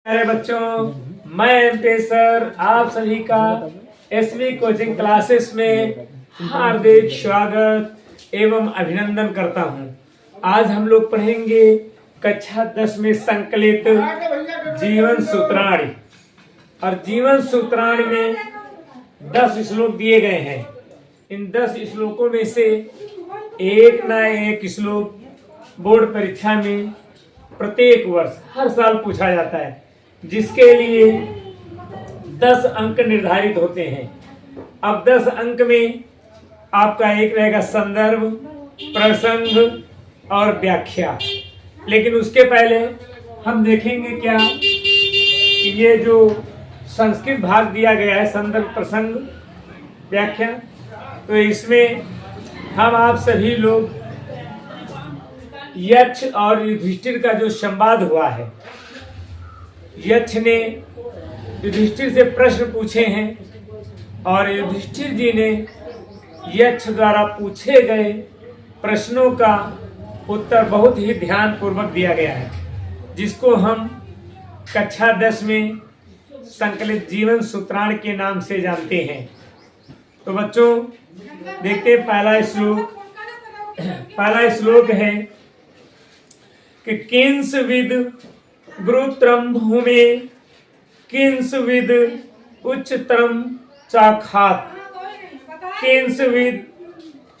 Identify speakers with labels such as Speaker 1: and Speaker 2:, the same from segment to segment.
Speaker 1: प्यारे बच्चों, मैं एमपी सर आप सभी का एसवी कोचिंग क्लासेस में हार्दिक स्वागत एवं अभिनंदन करता हूं। आज हम लोग पढ़ेंगे कक्षा 10 में संकलित जीवन सूत्राणी। और जीवन सूत्राणी में 10 श्लोक दिए गए हैं। इन 10 श्लोकों में से एक ना एक श्लोक बोर्ड परीक्षा में प्रत्येक वर्ष हर साल पूछा जाता है, जिसके लिए 10 अंक निर्धारित होते हैं। अब 10 अंक में आपका एक रहेगा संदर्भ, प्रसंग और व्याख्या। लेकिन उसके पहले हम देखेंगे क्या कि ये जो संस्कृत भाग दिया गया है संदर्भ, प्रसंग, व्याख्या, तो इसमें हम आप सभी लोग यक्ष और युधिष्ठिर का जो संवाद हुआ है, यक्ष ने युधिष्ठिर से प्रश्न पूछे हैं और युधिष्ठिर जी ने यक्ष द्वारा पूछे गए प्रश्नों का उत्तर बहुत ही ध्यान पूर्वक दिया गया है, जिसको हम कक्षा 10 में संकलित जीवन सूत्राणी के नाम से जानते हैं। तो बच्चों देखते हैं पहला श्लोक है कि किंसविद गुरुत्रम भूमे किंसविद उच्चतरम चाखात किंसविद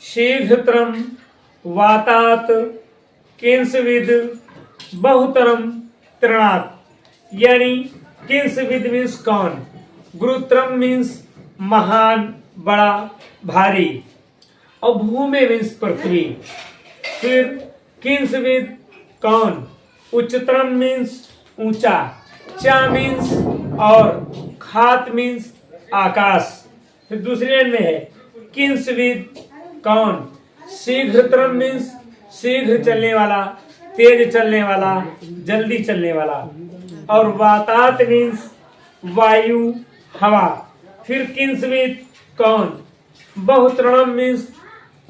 Speaker 1: शीघ्रतरम वातात किंसविद बहुतरम तृणात। यानी किंसविद मीन्स कौन, गुरुत्रम मीन्स महान, बड़ा, भारी, और भूमे मीन्स पृथ्वी। फिर किंसविद कौन, उच्चतरम मीन्स ऊंचा, चा मीन्स और खात मीन्स आकाश। फिर दूसरे में है किंसविद कौन, शीघ्रतरम मीन्स शीघ्र चलने वाला, तेज चलने वाला, जल्दी चलने वाला, और वातात मीन्स वायु, हवा। फिर किंसविद कौन, बहुतृणम मीन्स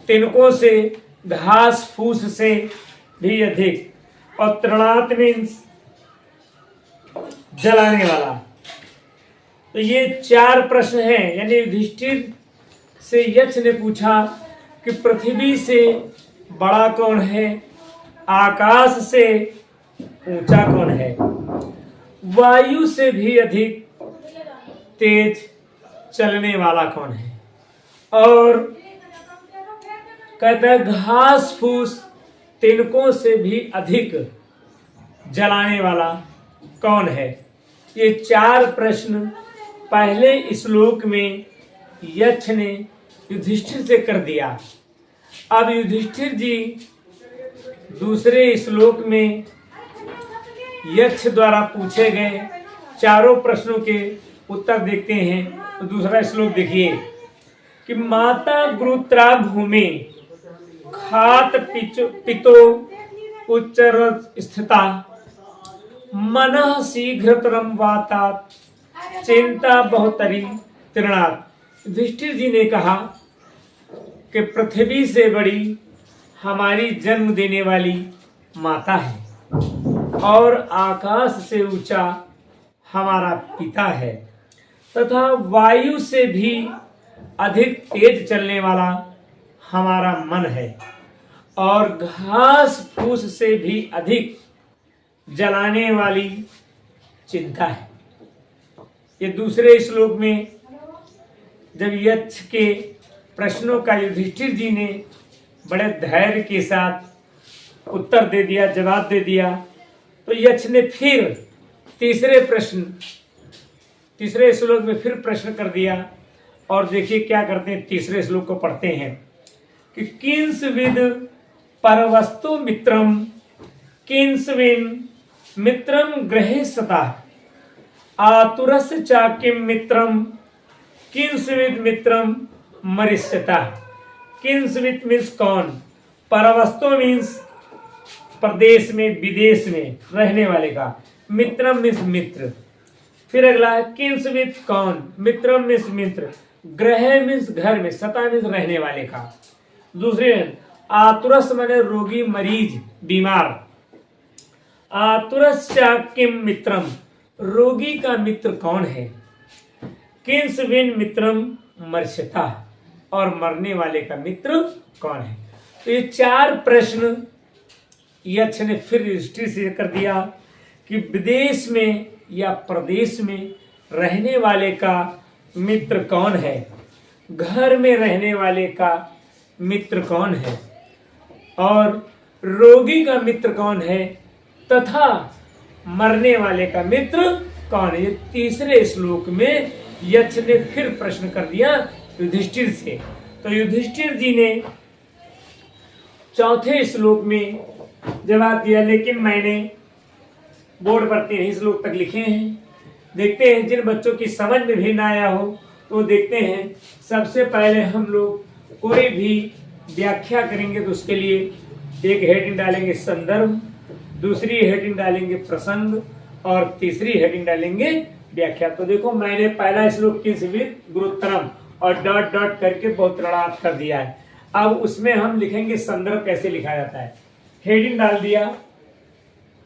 Speaker 1: तिनकों से, घास फूस से भी अधिक, और तृणात मीन्स जलाने वाला। तो ये 4 प्रश्न हैं। यानी युधिष्ठिर से यक्ष ने पूछा कि पृथ्वी से बड़ा कौन है, आकाश से ऊंचा कौन है, वायु से भी अधिक तेज चलने वाला कौन है, और कहता है घास फूस तिनकों से भी अधिक जलाने वाला कौन है। ये 4 प्रश्न पहले श्लोक में यक्ष ने युधिष्ठिर से कर दिया। अब युधिष्ठिर जी दूसरे श्लोक में यक्ष द्वारा पूछे गए चारों प्रश्नों के उत्तर देखते हैं। तो दूसरा श्लोक देखिए कि माता गुरुत्रा भूमि खात पितो उच्चर स्थिता मनः शीघ्रतरम वातात चिंता बहुतरी तृणात। युधिष्ठिर जी ने कहा कि पृथ्वी से बड़ी हमारी जन्म देने वाली माता है और आकाश से ऊंचा हमारा पिता है, तथा वायु से भी अधिक तेज चलने वाला हमारा मन है, और घास फूस से भी अधिक जलाने वाली चिंता है। ये दूसरे श्लोक में जब यक्ष के प्रश्नों का युधिष्ठिर जी ने बड़े धैर्य के साथ उत्तर दे दिया, जवाब दे दिया, तो यक्ष ने फिर तीसरे श्लोक में फिर प्रश्न कर दिया। और देखिए क्या करते हैं, तीसरे श्लोक को पढ़ते हैं कि किंसविद परवस्तु मित्रम किंसविन मित्रम गृहे सता आतुरस चा किम मित्रम किंसविद मित्रम मरिष्यता। किंसविद मीन्स कौन, परवस्तु मीन्स प्रदेश में, विदेश में रहने वाले का, मित्रम मीन्स मित्र। फिर अगला है किंसविद कौन, मित्रम मीन्स मित्र, ग्रह मीन्स घर में, सता मीन्स रहने वाले का। दूसरे आतुरस माने रोगी, मरीज, बीमार। आतुरस्य किम मित्रम, रोगी का मित्र कौन है? किंसविन मित्रम मर्ष्यता, और मरने वाले का मित्र कौन है? तो ये 4 प्रश्न यक्ष ने फिर युधिष्ठिर से कर दिया कि विदेश में या प्रदेश में रहने वाले का मित्र कौन है, घर में रहने वाले का मित्र कौन है, और रोगी का मित्र कौन है, तथा मरने वाले का मित्र कौन है। ये तीसरे श्लोक में यक्ष ने फिर प्रश्न कर दिया युधिष्ठिर से। तो युधिष्ठिर जी ने चौथे श्लोक में जवाब दिया, लेकिन मैंने बोर्ड पर 3 श्लोक तक लिखे हैं। देखते हैं जिन बच्चों की समझ में भी ना आया हो तो देखते हैं। सबसे पहले हम लोग कोई भी व्याख्या करेंगे तो उसके लिए एक हेडिंग डालेंगे संदर्भ, दूसरी हेडिंग डालेंगे प्रसंग, और तीसरी हेडिंग डालेंगे व्याख्या। तो देखो मैंने पहला श्लोक किंसविद गुरुत्तरम और डॉट डॉट करके बहुत ऋणार्थ कर दिया है। अब उसमें हम लिखेंगे संदर्भ कैसे लिखा जाता है। हेडिंग डाल दिया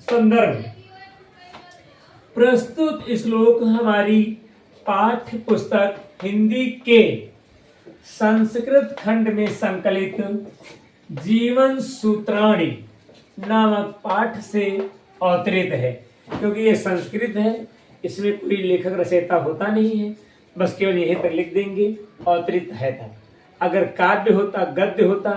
Speaker 1: संदर्भ। प्रस्तुत श्लोक हमारी पाठ्य पुस्तक हिंदी के संस्कृत खंड में संकलित जीवन सूत्राणी नामक पाठ से अवतरित है। क्योंकि ये संस्कृत है, इसमें कोई लेखक रचयिता होता नहीं है, बस केवल यही तक लिख देंगे अवतरित है तक। अगर काव्य होता, गद्य होता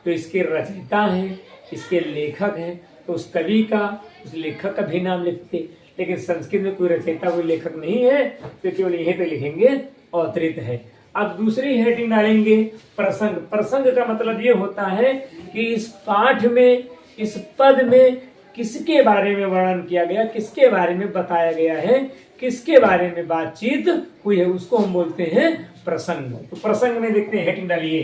Speaker 1: तो इसके रचयिता हैं, इसके लेखक हैं, तो उस कवि का, उस लेखक का भी नाम लिखते। लेकिन संस्कृत में कोई रचयिता, कोई लेखक नहीं है, तो केवल यहीं पे लिखेंगे अवतरित है। अब दूसरी हेडिंग डालेंगे प्रसंग। प्रसंग का मतलब ये होता है कि इस पाठ में, इस पद में किसके बारे में वर्णन किया गया, किसके बारे में बताया गया है, किसके बारे में बातचीत हुई है, उसको हम बोलते हैं प्रसंग। तो प्रसंग में देखते हैं, हेडिंग डालिए।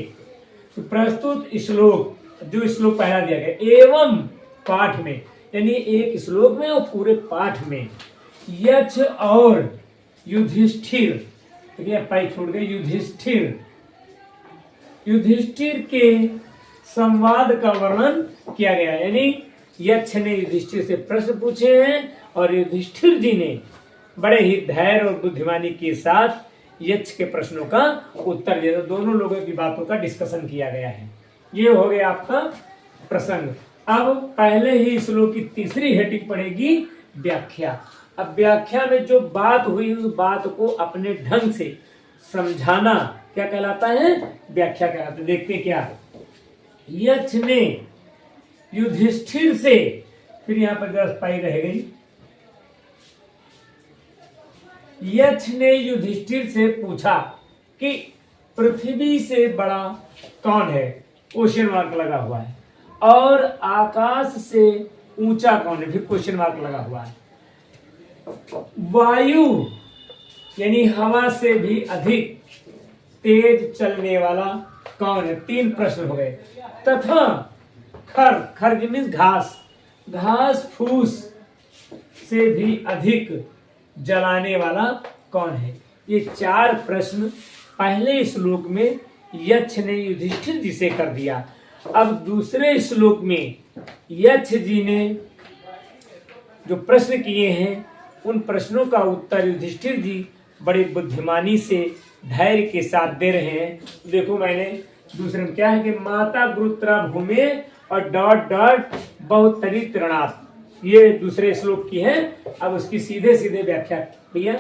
Speaker 1: तो प्रस्तुत श्लोक, जो श्लोक पहला दिया गया, एवं पाठ में, यानी एक श्लोक में और पूरे पाठ में यक्ष और युधिष्ठिर, देखिए पाई छोड़ गए, युधिष्ठिर के संवाद का वर्णन किया गया। यानी यक्ष ने युधिष्ठिर से प्रश्न पूछे हैं और युधिष्ठिर जी ने बड़े ही धैर्य और बुद्धिमानी के साथ यक्ष के प्रश्नों का उत्तर दिया। दोनों लोगों की बातों का डिस्कशन किया गया है। ये हो गया आपका प्रसंग। अब पहले ही श्लोक की तीसरी हेडिंग पड़ेगी व्याख्या। अब व्याख्या में जो बात हुई उस बात को अपने ढंग से समझाना क्या कहलाता है? व्याख्या कहलाता है। देखते क्या, यक्ष ने युधिष्ठिर से, फिर यहां पर 10 पाई रह गई, यक्ष ने युधिष्ठिर से पूछा कि पृथ्वी से बड़ा कौन है, क्वेश्चन मार्क लगा हुआ है, और आकाश से ऊंचा कौन है, फिर क्वेश्चन मार्क लगा हुआ है। वायु यानी हवा से भी अधिक तेज चलने वाला कौन है, 3 प्रश्न हो गए। तथा खर मीन्स घास फूस से भी अधिक जलाने वाला कौन है। ये 4 प्रश्न पहले श्लोक में यक्ष ने युधिष्ठिर जी से कर दिया। अब दूसरे श्लोक में यक्ष जी ने जो प्रश्न किए हैं उन प्रश्नों का उत्तर युधिष्ठिर जी बड़ी बुद्धिमानी से धैर्य के साथ दे रहे हैं। देखो मैंने दूसरे में क्या है कि माता गुरुत्रा भूमि और डॉट डॉट बहुत तरी तृणात्, ये दूसरे श्लोक की है। अब उसकी सीधे सीधे व्याख्या भैया,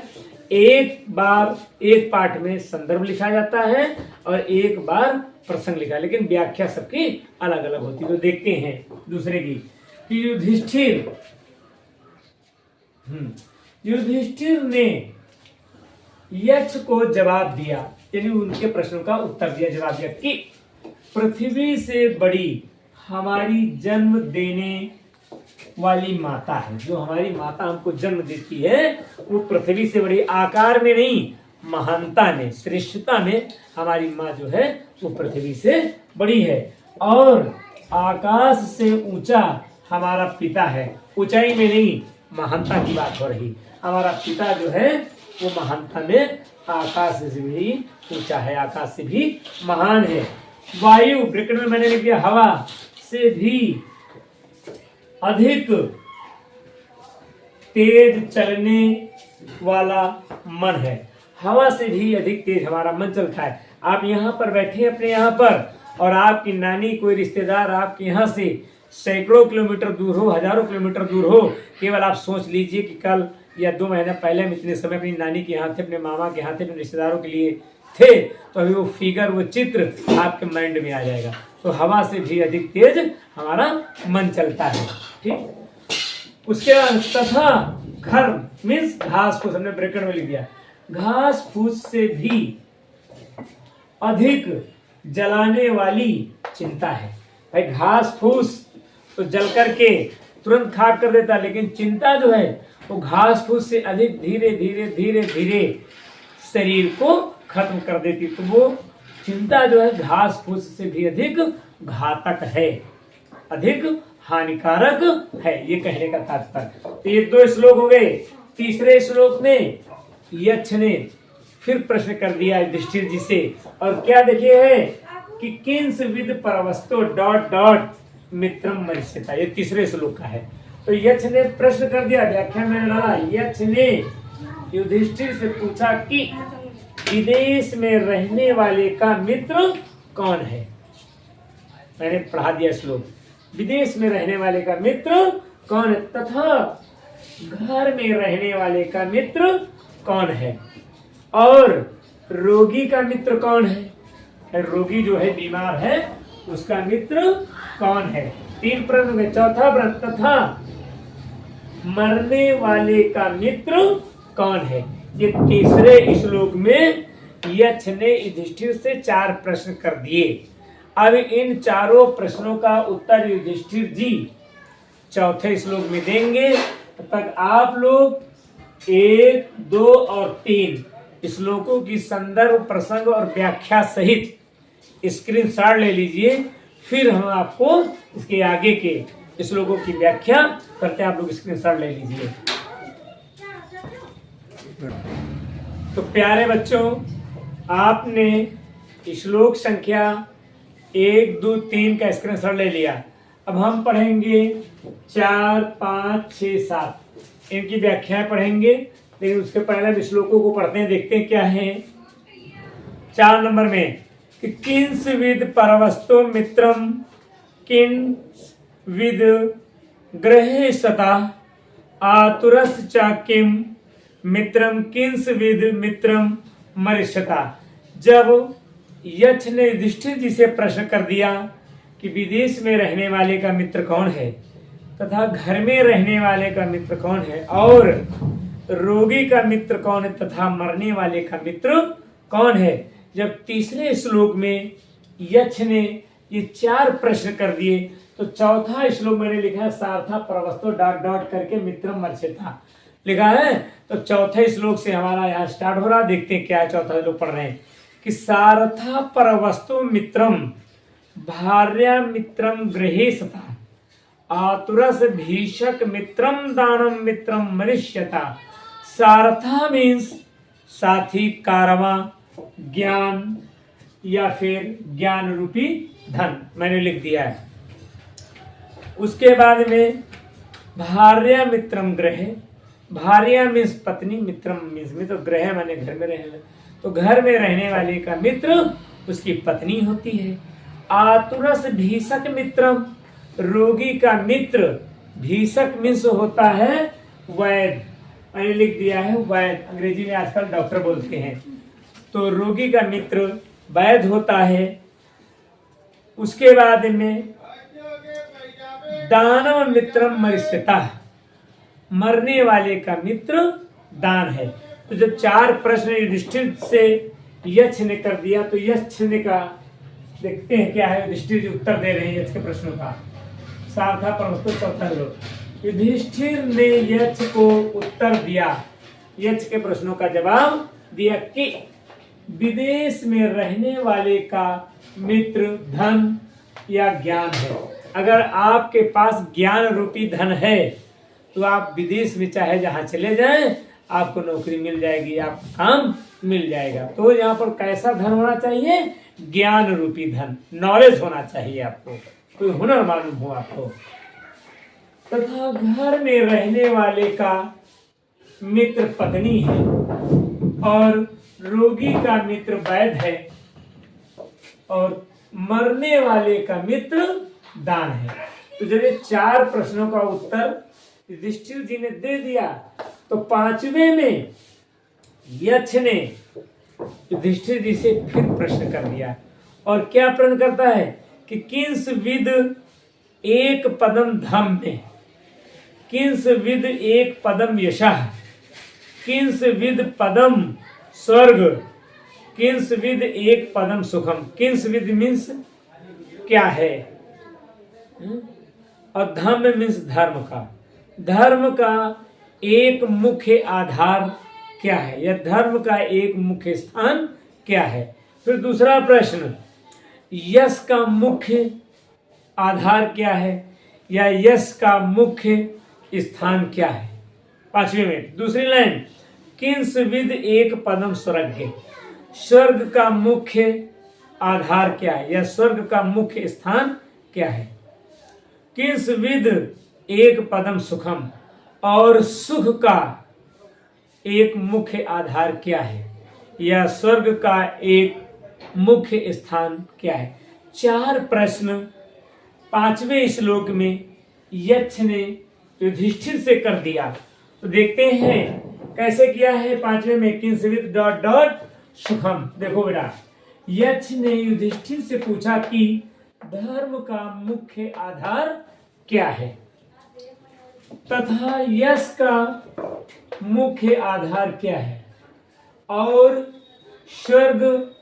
Speaker 1: एक बार एक पाठ में संदर्भ लिखा जाता है और एक बार प्रसंग लिखा, लेकिन व्याख्या सबकी अलग अलग होती है। तो देखते हैं दूसरे की कि युधिष्ठिर ने यक्ष को जवाब दिया, यानी उनके प्रश्नों का उत्तर दिया, जवाब दिया कि पृथ्वी से बड़ी हमारी जन्म देने वाली माता है। जो हमारी माता हमको जन्म देती है वो पृथ्वी से बड़ी, आकार में नहीं, महानता में, श्रेष्ठता में हमारी माँ जो है वो पृथ्वी से बड़ी है। और आकाश से ऊंचा हमारा पिता है, ऊंचाई में नहीं, महानता की बात हो रही। हमारा पिता जो है वो महानता में आकाश से भी ऊंचा है, आकाश से भी महान है। वायु ब्रैकेट में मैंने लिख दिया हवा से भी अधिक तेज चलने वाला मन है। हवा से भी अधिक तेज हमारा मन चलता है। आप यहाँ पर बैठे अपने यहाँ पर, और आपकी नानी कोई रिश्तेदार आपके यहाँ से सैकड़ों किलोमीटर दूर हो, हजारों किलोमीटर दूर हो, केवल आप सोच लीजिए कि कल या 2 महीने पहले हम इतने समय अपनी नानी के यहाँ थे, अपने मामा के यहाँ थे, अपने रिश्तेदारों के लिए थे, तो अभी वो फिगर, वो चित्र आपके माइंड में आ जाएगा। तो हवा से भी अधिक तेज हमारा मन चलता है। ठीक, उसके बाद तथा घर मीन्स घास फूस, हमने ब्रैकेट में लिख दिया, घास फूस से भी अधिक जलाने वाली चिंता है। भाई घास फूस तो जल करके तुरंत खाक कर देता, लेकिन चिंता जो है वो घास फूस से अधिक धीरे धीरे धीरे धीरे शरीर को खत्म कर देती। तो वो चिंता जो है घास फूस से भी अधिक घातक है, अधिक हानिकारक है, ये कहने का तात्पर्य। तो ये 2 श्लोक हो गए। तीसरे श्लोक में यक्ष ने फिर प्रश्न कर दिया युधिष्ठिर जी से, और क्या देखिए है कि किंस विद परवस्तो ... मित्रम मरिष्यता, ये तीसरे श्लोक का है। तो यक्ष ने प्रश्न कर दिया, व्याख्या में डाला, यक्ष ने युधिष्ठिर से पूछा कि विदेश में रहने वाले का मित्र कौन है। मैंने पढ़ा दिया श्लोक, विदेश में रहने वाले का मित्र कौन है, तथा घर में रहने वाले का मित्र कौन है, और रोगी का मित्र कौन है। रोगी जो है, बीमार है, उसका मित्र कौन है। 3 प्रश्न में। चौथा प्रश्न, तथा मरने वाले का मित्र कौन है। ये तीसरे श्लोक में यक्ष ने युधिष्ठिर से 4 प्रश्न कर दिए। अब इन चारों प्रश्नों का उत्तर युधिष्ठिर जी चौथे श्लोक में देंगे। तब तक आप लोग 1, 2 और 3 श्लोकों की संदर्भ, प्रसंग और व्याख्या सहित स्क्रीनशॉट ले लीजिए। फिर हम आपको इसके आगे के श्लोकों की व्याख्या करते हैं, आप लोग स्क्रीनशॉट ले लीजिए। तो प्यारे बच्चों, आपने श्लोक संख्या 1, 2, 3 का स्क्रीनशॉट ले लिया। अब हम पढ़ेंगे 4, 5, 6, 7 इनकी व्याख्याएं पढ़ेंगे, लेकिन उसके पहले श्लोकों को पढ़ते हैं, देखते हैं क्या है। 4 नंबर में कि kins with परवस्तो Mitram kins with ग्रहे सता आतुरस चा किम मित्रम किंस विद मित्रम मरिष्यता। जब यक्ष ने युधिष्ठिर जी से प्रश्न कर दिया कि विदेश में रहने वाले का मित्र कौन है, तथा घर में रहने वाले का मित्र कौन है, और रोगी का मित्र कौन है, तथा मरने वाले का मित्र कौन है। जब तीसरे श्लोक में यक्ष ने ये 4 प्रश्न कर दिए, तो चौथा श्लोक मैंने लिखा है सारथा परवस्तो ... करके मित्रम मरिष्यता लिखा है। तो चौथे श्लोक से हमारा यहाँ स्टार्ट हो रहा, देखते हैं क्या है। चौथा श्लोक पढ़ रहे हैं कि सारथा परवस्तो मित्रम भार्या मित्रम गृहे सता आतुरस भीषक मित्रम दानम मित्रम मरिष्यता। सारथा मीन्स साथी, कारवा, ज्ञान या फिर ज्ञान रूपी धन, मैंने लिख दिया है। उसके बाद में भार्या मित्रम ग्रह, भार्या मीन्स पत्नी, मित्रम मीन्स मित्र, ग्रह माने घर में रहने, तो घर में रहने वाले का मित्र उसकी पत्नी होती है। आतुरस भीषक मित्रम, रोगी का मित्र, भीषक मीन्स होता है वैद्य, मैंने लिख दिया है वैद्य, अंग्रेजी में आजकल डॉक्टर बोलते हैं। तो रोगी का मित्र वैद्य होता है। उसके बाद में दानव मित्रम मरिष्यता, मरने वाले का मित्र दान है। तो जब 4 प्रश्न युधिष्ठिर से यक्ष ने कर दिया, तो यक्ष ने कहा, देखते हैं क्या है। युधिष्ठिर जी उत्तर दे रहे हैं यक्ष के प्रश्नों का। सारथा परवस्तो चौथा श्लोक। युधिष्ठिर ने यक्ष को उत्तर दिया, यक्ष के प्रश्नों का जवाब दिया कि विदेश में रहने वाले का मित्र धन या ज्ञान है। अगर आपके पास ज्ञान रूपी धन है तो आप विदेश में चाहे जहां चले जाएं, आपको नौकरी मिल जाएगी, आपको काम मिल जाएगा। तो यहाँ पर कैसा धन होना चाहिए? ज्ञान रूपी धन, नॉलेज होना चाहिए आपको, कोई हुनर मालूम हो आपको। तथा घर में रहने वाले का मित्र पत्नी है और रोगी का मित्र वैद्य है और मरने वाले का मित्र दान है। तो जब ये 4 प्रश्नों का उत्तर युधिष्ठिर जी ने दे दिया तो 5वें में यक्ष ने युधिष्ठिर जी से फिर प्रश्न कर दिया। और क्या प्रश्न करता है कि किंस विद एक पदम धम्मे, किंस विद एक पदम यशः, किंस विद पदम स्वर्ग, किंस विद एक पदम सुखम। किंस विद मीन्स क्या है और धम्म मीन्स धर्म का, धर्म का एक मुख्य आधार क्या है या धर्म का एक मुख्य स्थान क्या है। फिर दूसरा प्रश्न, यश का मुख्य आधार क्या है या यश का मुख्य स्थान क्या है। 5वें में दूसरी लाइन, किंस विद एक पदम स्वर्ग, स्वर्ग का मुख्य आधार क्या है या स्वर्ग का मुख्य स्थान क्या है। किंस विद एक पदम सुखम, और सुख का एक मुख्य आधार क्या है या स्वर्ग का एक मुख्य स्थान क्या है। 4 प्रश्न 5वें श्लोक में यक्ष ने युधिष्ठिर से कर दिया। तो देखते हैं कैसे किया है। 5वें में किंस विद डॉट डॉट सुखम। देखो बेटा, यक्ष ने युधिष्ठिर से पूछा कि धर्म का मुख्य आधार क्या है तथा यश का मुख्य आधार क्या है और स्वर्ग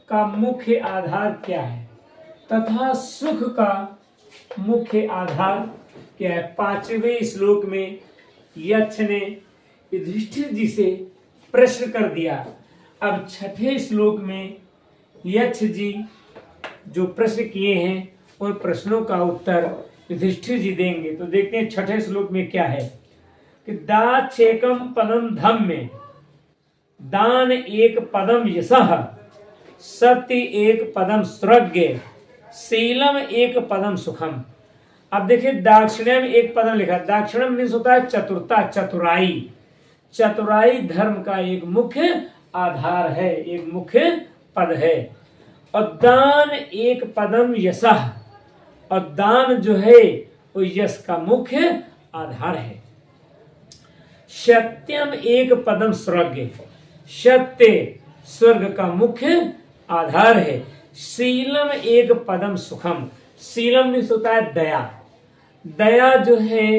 Speaker 1: का मुख्य आधार क्या है तथा सुख का मुख्य आधार क्या है। 5वें श्लोक में यक्ष ने युधिष्ठिर जी से प्रश्न कर दिया। अब 6ठे श्लोक में यक्ष जी जो प्रश्न किए हैं उन प्रश्नों का उत्तर युधिष्ठिर जी देंगे। तो देखते हैं 6ठे श्लोक में क्या है कि दाक्षेकम पदम धम्मे, दान एक पदम यशः, सत्य एक पदम स्वर्गे, शीलम एक पदम सुखम। अब देखिए दाक्षिण्यम एक पदम लिखा। दाक्षिण्यम मीन्स होता है चतुरता, चतुराई। चतुराई धर्म का एक मुख्य आधार है, एक मुख्य पद है। और दान एक पदम यशः, और दान जो है वो यश का मुख्य आधार है। सत्यम एक पदम स्वर्ग, सत्य स्वर्ग का मुख्य आधार है। शीलम एक पदम सुखम, शीलम मीन्स होता है दया। दया जो है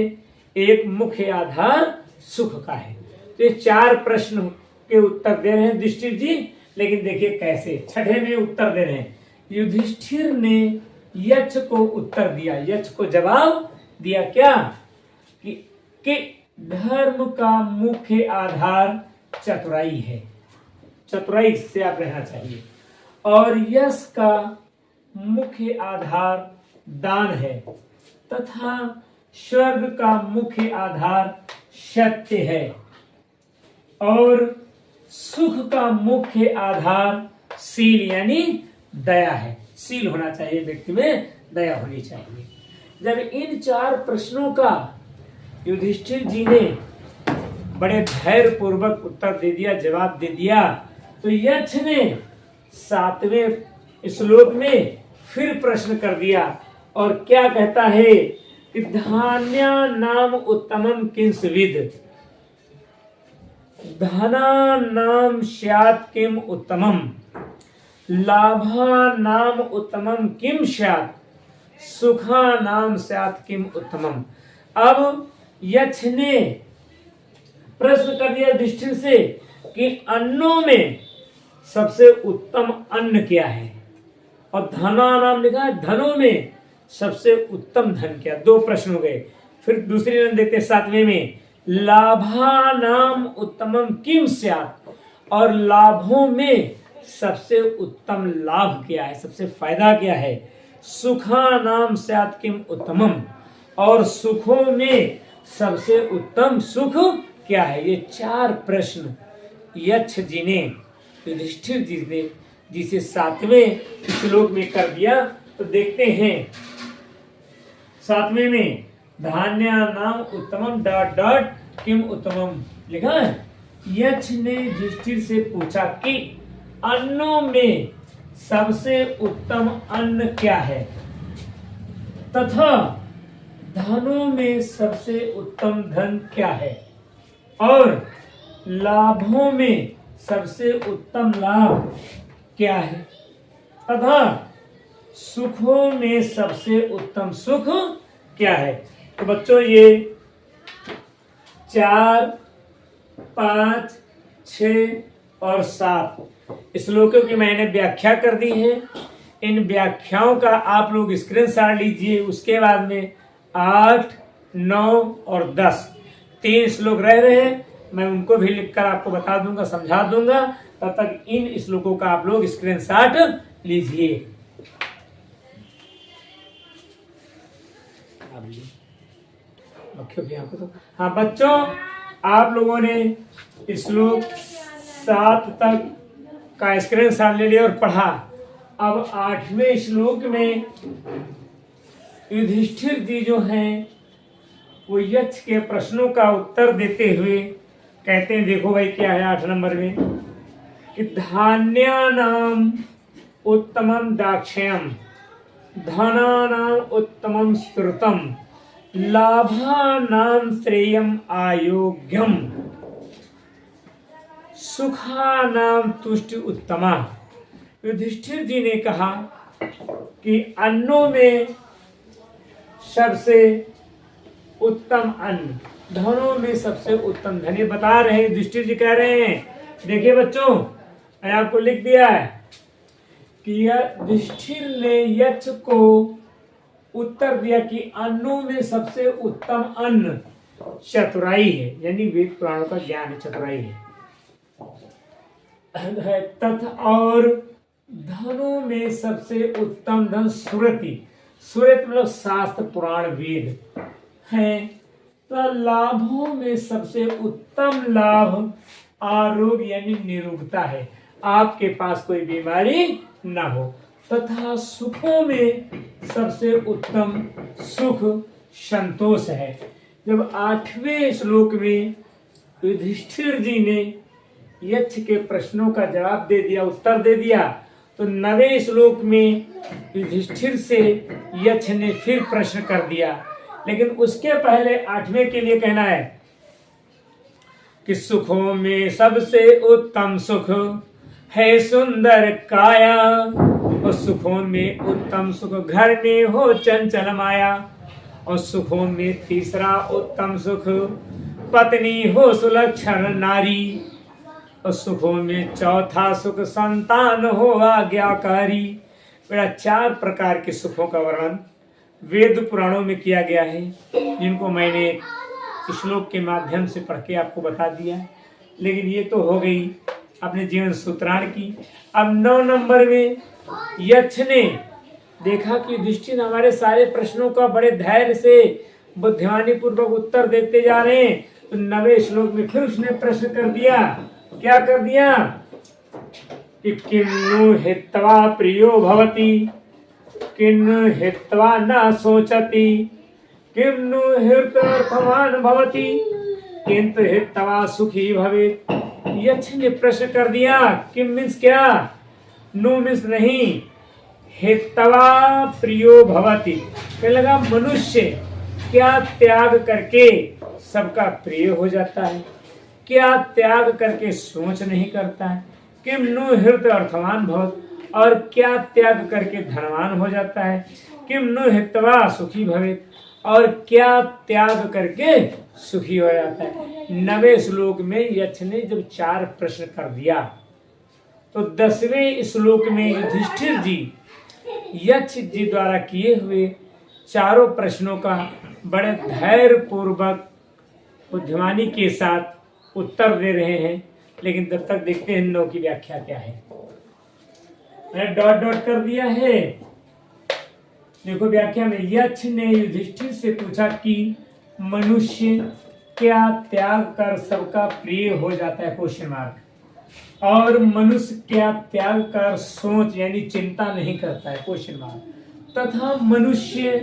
Speaker 1: एक मुख्य आधार सुख का है। तो ये 4 प्रश्न के उत्तर दे रहे हैं युधिष्ठिर जी। लेकिन देखिए कैसे 6ठे में उत्तर दे रहे हैं। युधिष्ठिर ने यक्ष को उत्तर दिया, यक्ष को जवाब दिया क्या कि धर्म का मुख्य आधार चतुराई है, चतुराई से आप रहना चाहिए, और यश का मुख्य आधार दान है तथा स्वर्ग का मुख्य आधार सत्य है और सुख का मुख्य आधार शील यानी दया है। शील होना चाहिए, व्यक्ति में दया होनी चाहिए। जब इन 4 प्रश्नों का युधिष्ठिर जी ने बड़े धैर्य पूर्वक उत्तर दे दिया, जवाब दे दिया, तो यक्ष ने 7वें श्लोक में फिर प्रश्न कर दिया। और क्या कहता है कि धान्य नाम उत्तमम किंस विद, धना नाम स्यात् किम उत्तमम, लाभा नाम उत्तमम किम स्यात्, सुखा नाम स्यात् किम उत्तमम। अब यक्ष ने प्रश्न कर दिया युधिष्ठिर से कि अन्नों में सबसे उत्तम अन्न क्या है, और धना नाम लिखा है, धनों में सबसे उत्तम धन क्या। 2 प्रश्न हो गए। फिर दूसरी लाइन देखते 7वें में, लाभा नाम उत्तमम किम स्यात्, और लाभों में सबसे उत्तम लाभ क्या है, सबसे फायदा क्या है। सुखा नाम स्यात् किम उत्तमम, और सुखों में सबसे उत्तम सुख क्या है। ये 4 प्रश्न यक्ष जी ने युधिष्ठिर जी ने जिसे 7वें श्लोक में कर दिया। तो देखते हैं 7वें में, धान्य नाम उत्तमम डॉट डॉट किम उत्तमम लिखा है। यक्ष ने युधिष्ठिर से पूछा कि अन्नों में सबसे उत्तम अन्न क्या है तथा धनों में सबसे उत्तम धन क्या है और लाभों में सबसे उत्तम लाभ क्या है तथा सुखों में सबसे उत्तम सुख क्या है। तो बच्चों ये 4, 5, 6 और 7 श्लोकों की मैंने व्याख्या कर दी है। इन व्याख्याओं का आप लोग स्क्रीनशॉट लीजिए। उसके बाद में 8, 9 और 10 3 श्लोक रह रहे हैं, मैं उनको भी लिखकर आपको बता दूंगा, समझा दूंगा। तब तक इन श्लोकों का आप लोग स्क्रीनशॉट लीजिए। हाँ बच्चों, आप लोगों ने श्लोक 7 तक का स्क्रीनशॉट ले लिया और पढ़ा। अब 8वें श्लोक में युधिष्ठिर जी जो हैं वो यक्ष के प्रश्नों का उत्तर देते हुए कहते हैं, देखो भाई क्या है 8 नंबर में कि धान्यानाम उत्तमम दाक्ष्यम धनानाम उत्तमम स्तुतम लाभानाम श्रेयम आयोग्यम सुखानाम तुष्टि उत्तमा। युधिष्ठिर जी ने कहा कि अन्नों में सबसे उत्तम अन्न, धनों में सबसे उत्तम धन। ये बता रहे हैं, युधिष्ठिर जी कह रहे हैं, देखिए बच्चों मैंने आपको लिख दिया है कि युधिष्ठिर ने यक्ष को उत्तर दिया कि अन्नों में सबसे उत्तम अन्न चतुराई है, यानी वेद पुराणों का ज्ञान है, चतुराई है। तथा और धनों में सबसे उत्तम धन सुरति, सुरत मतलब शास्त्र पुराण वेद है। तो लाभों में सबसे उत्तम लाभ आरोग्य यानी निरोगता है, आपके पास कोई बीमारी ना हो। तथा सुखों में सबसे उत्तम सुख संतोष है। जब 8वें श्लोक में युधिष्ठिर जी ने यक्ष के प्रश्नों का जवाब दे दिया, उत्तर दे दिया, तो 9वें श्लोक में युधिष्ठिर से यक्ष ने फिर प्रश्न कर दिया। लेकिन उसके पहले 8वें के लिए कहना है कि सुखों में सबसे उत्तम सुख है सुंदर काया और सुखों में उत्तम सुख घर में हो चंचल माया और सुखों में तीसरा उत्तम सुख पत्नी हो सुलक्षण नारी और सुखों में चौथा सुख संतान हो आज्ञाकारी। बेटा 4 प्रकार के सुखों का वर्णन वेद पुराणों में किया गया है, जिनको मैंने श्लोक के माध्यम से पढ़ के आपको बता दिया। लेकिन ये तो हो गई अपने जीवन सूत्राण की। अब 9 नंबर में यक्ष ने देखा कि युधिष्ठिर हमारे सारे प्रश्नों का बड़े धैर्य से बुद्धिमानी पूर्वक उत्तर देते जा रहे हैं, तो 9वें श्लोक में फिर उसने प्रश्न कर दिया। क्या कर दिया कि किन्नु हित्वा प्रियो भवति किन्नु हित्वा न सोचति किन्नु हितर्थवान भवति किंतु हित्वा सुखी भवेत्। यक्ष ने प्रश्न कर दिया, किम मीन्स क्या, नो मीन्स नहीं, हितवा प्रियो भवति, कहने लगा मनुष्य क्या त्याग करके सबका प्रिय हो जाता है, क्या त्याग करके सोच नहीं करता है, किम नु हृत अर्थवान भवत, और क्या त्याग करके धनवान हो जाता है, किम नु हितवा सुखी भवेत्, और क्या त्याग करके सुखी हो जाता है। 9वें श्लोक में यक्ष ने जब 4 प्रश्न कर दिया, तो 10वें श्लोक में युधिष्ठिर जी यक्ष जी द्वारा किए हुए 4 प्रश्नों का बड़े धैर्य पूर्वक बुद्धिमानी के साथ उत्तर दे रहे हैं। लेकिन तब तक देखते हैं 9 की व्याख्या क्या है। मैंने डॉट डॉट कर दिया है, देखो व्याख्या में। यक्ष ने युधिष्ठिर से पूछा कि मनुष्य क्या त्याग कर सबका प्रिय हो जाता है, क्वेश्चन मार्क, और मनुष्य क्या त्याग कर सोच यानी चिंता नहीं करता है, क्वेश्चन मार्क, तथा मनुष्य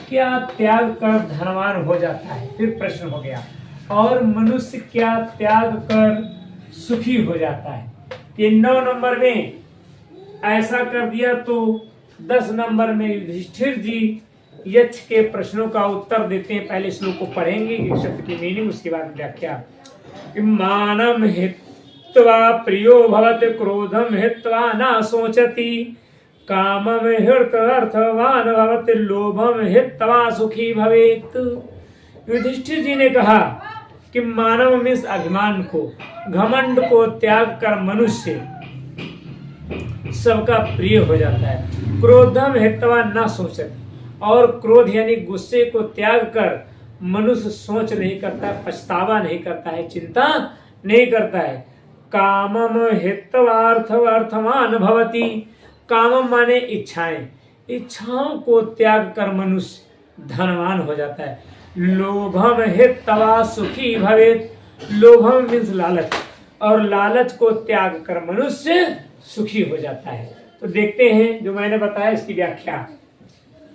Speaker 1: क्या त्याग कर धनवान हो जाता है, फिर प्रश्न हो गया। और मनुष्य क्या त्याग कर सुखी हो जाता है। ये 9 नंबर में ऐसा कर दिया तो 10 नंबर में युधिष्ठिर जी यक्ष के प्रश्नों का उत्तर देते हैं। पहले श्लोक को पढ़ेंगे एक शब्द की मीनिंग, उसके बाद व्याख्या। मानम हित्वा प्रियो भवत क्रोधम हित्वा न सोचति कामम हृत अर्थवान भवत लोभम हित्वा सुखी भवेत। युधिष्ठिर जी ने कहा कि मानव मीन्स अभिमान को, घमंड को त्याग कर मनुष्य सबका प्रिय हो जाता है। क्रोधम हित्वा न सोचति, और क्रोध यानी गुस्से को त्याग कर मनुष्य सोच नहीं करता, पछतावा नहीं करता है, चिंता नहीं करता है। कामम हित्वार्थ अर्थवान भवति, कामम माने इच्छाएं, इच्छाओं को त्याग कर मनुष्य धनवान हो जाता है। लोभम हित्वा सुखी भवेत, लोभम मीन्स लालच, और लालच को त्याग कर मनुष्य सुखी हो जाता है। तो देखते हैं जो मैंने बताया इसकी व्याख्या।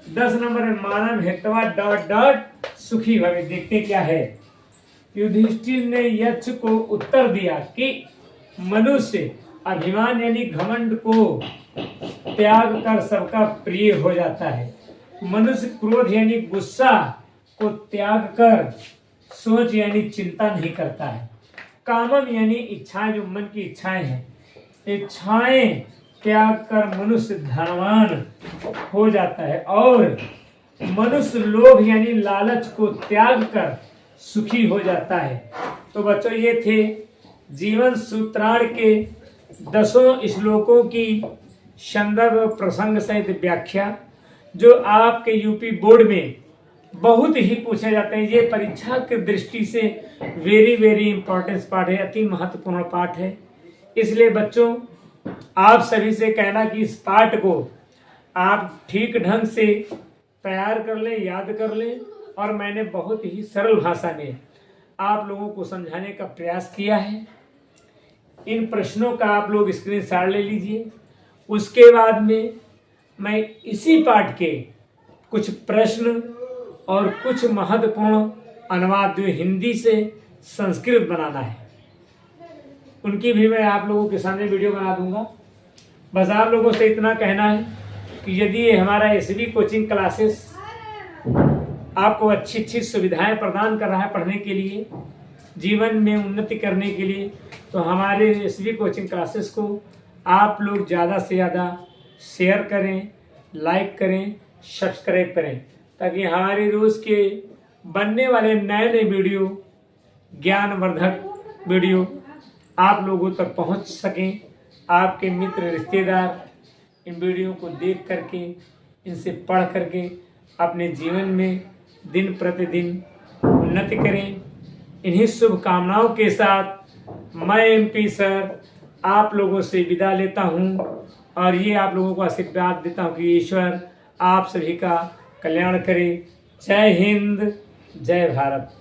Speaker 1: 10 नंबर में मानव हित्वा डॉट डॉट सुखी भवेत। देखते क्या है। युधिष्ठिर ने यक्ष को उत्तर दिया कि मनुष्य अभिमान यानी घमंड को त्याग कर सबका प्रिय हो जाता है। मनुष्य क्रोध यानी गुस्सा को त्याग कर सोच यानी चिंता नहीं करता है। कामम यानी इच्छाएं, जो मन की इच्छाएं हैं, इच्छाएं त्याग कर मनुष्य धनवान हो जाता है। और मनुष्य लोभ यानी लालच को त्याग कर सुखी हो जाता है। तो बच्चों ये थे जीवन सूत्राण के 10 श्लोकों की संदर्भ प्रसंग सहित व्याख्या, जो आपके यूपी बोर्ड में बहुत ही पूछे जाते हैं। ये परीक्षा की दृष्टि से वेरी इंपॉर्टेंट पाठ है, अति महत्वपूर्ण पाठ है। इसलिए बच्चों आप सभी से कहना कि इस पाठ को आप ठीक ढंग से तैयार कर लें, याद कर लें। और मैंने बहुत ही सरल भाषा में आप लोगों को समझाने का प्रयास किया है। इन प्रश्नों का आप लोग स्क्रीनशॉट ले लीजिए। उसके बाद में मैं इसी पाठ के कुछ प्रश्न और कुछ महत्वपूर्ण अनुवाद जो हिंदी से संस्कृत बनाना है, उनकी भी मैं आप लोगों के सामने वीडियो बना दूंगा। बस आप लोगों से इतना कहना है कि यदि ये हमारा एसबी कोचिंग क्लासेस आपको अच्छी सुविधाएं प्रदान कर रहा है पढ़ने के लिए, जीवन में उन्नति करने के लिए, तो हमारे एसबी कोचिंग क्लासेस को आप लोग ज़्यादा से ज़्यादा शेयर करें, लाइक करें, सब्सक्राइब करें, ताकि हमारे रोज़ के बनने वाले नए वीडियो, ज्ञानवर्धक वीडियो आप लोगों तक पहुंच सकें। आपके मित्र रिश्तेदार इन वीडियो को देख करके, इनसे पढ़ करके अपने जीवन में दिन प्रतिदिन उन्नति करें। इन्हीं शुभकामनाओं के साथ मैं एमपी सर आप लोगों से विदा लेता हूं, और ये आप लोगों को आशीर्वाद देता हूं कि ईश्वर आप सभी का कल्याण करे। जय हिंद, जय भारत।